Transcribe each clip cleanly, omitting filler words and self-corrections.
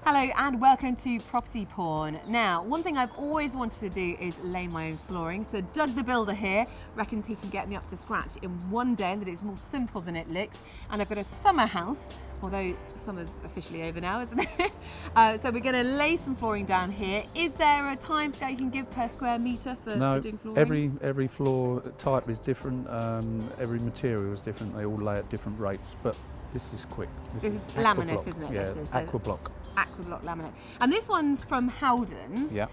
Hello and welcome to Property Porn. Now, one thing I've always wanted to do is lay my own flooring. So Doug the builder here reckons he can get me up to scratch in one day and that it's more simple than it looks. And I've got a summer house, although summer's officially over now, isn't it? So we're going to lay some flooring down here. Is there a time scale you can give per square metre for doing flooring? Every floor type is different, every material is different, they all lay at different rates, but this is quick. This is laminate, isn't it? Yeah, this is, aquablock. Aquablock laminate. And this one's from Howden's. Yeah.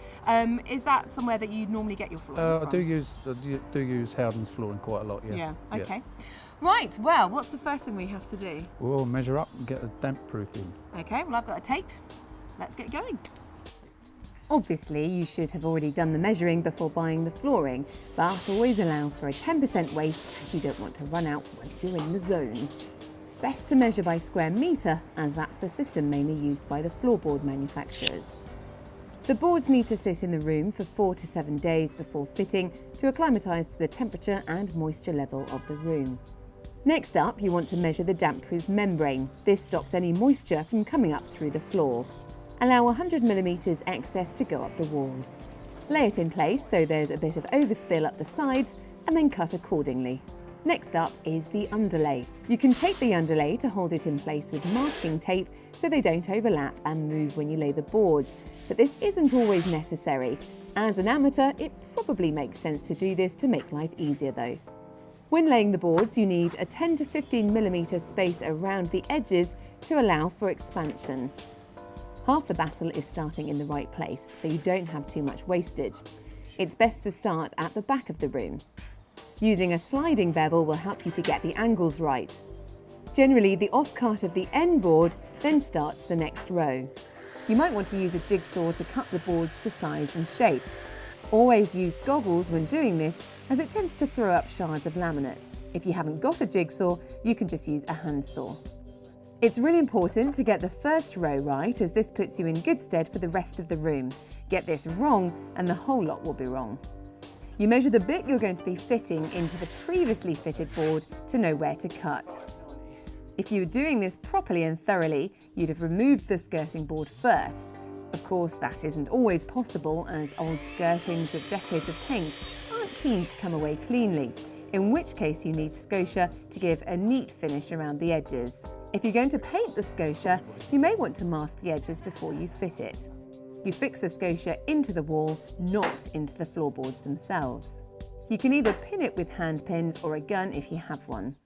Is that somewhere that you normally get your flooring from? I do use Howden's flooring quite a lot, yeah. Yeah, okay. Yeah. Right, well, what's the first thing we have to do? We'll measure up and get a damp proof in. Okay, well I've got a tape. Let's get going. Obviously, you should have already done the measuring before buying the flooring, but always allow for a 10% waste as you don't want to run out once you're in the zone. Best to measure by square metre, as that's the system mainly used by the floorboard manufacturers. The boards need to sit in the room for 4 to 7 days before fitting to acclimatise to the temperature and moisture level of the room. Next up, you want to measure the damp-proof membrane. This stops any moisture from coming up through the floor. Allow 100mm excess to go up the walls. Lay it in place so there's a bit of overspill up the sides and then cut accordingly. Next up is the underlay. You can tape the underlay to hold it in place with masking tape so they don't overlap and move when you lay the boards, but this isn't always necessary. As an amateur, it probably makes sense to do this to make life easier though. When laying the boards, you need a 10 to 15mm space around the edges to allow for expansion. Half the battle is starting in the right place, so you don't have too much wastage. It's best to start at the back of the room. Using a sliding bevel will help you to get the angles right. Generally, the off-cut of the end board then starts the next row. You might want to use a jigsaw to cut the boards to size and shape. Always use goggles when doing this, as it tends to throw up shards of laminate. If you haven't got a jigsaw, you can just use a handsaw. It's really important to get the first row right, as this puts you in good stead for the rest of the room. Get this wrong and the whole lot will be wrong. You measure the bit you're going to be fitting into the previously fitted board to know where to cut. If you were doing this properly and thoroughly, you'd have removed the skirting board first. Of course, that isn't always possible, as old skirtings with decades of paint aren't keen to come away cleanly, in which case you need scotia to give a neat finish around the edges. If you're going to paint the scotia, you may want to mask the edges before you fit it. You fix the scotia into the wall, not into the floorboards themselves. You can either pin it with hand pins or a gun if you have one.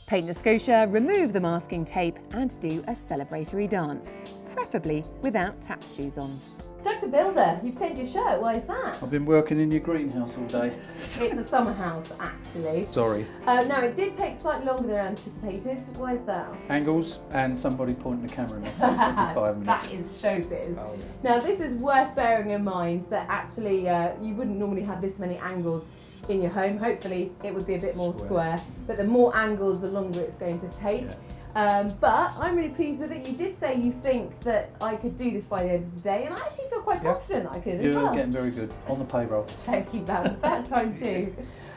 Paint the scotia, remove the masking tape and do a celebratory dance, preferably without tap shoes on. Doug the builder, you've changed your shirt, why is that? I've been working in your greenhouse all day. It's a summer house, actually. Sorry. No, it did take slightly longer than anticipated. Why is that? Angles and somebody pointing the camera in my face every 5 minutes. That is showbiz. Oh, yeah. Now, this is worth bearing in mind that actually you wouldn't normally have this many angles in your home. Hopefully it would be a bit more square, but the more angles, the longer it's going to take. Yeah. But I'm really pleased with it. You did say you think that I could do this by the end of the day, and I actually feel quite confident that I could as well. You're getting very good. On the payroll. Thank you, about time too.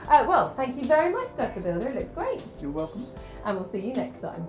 Well, thank you very much, Doug the Builder. It looks great. You're welcome. And we'll see you next time.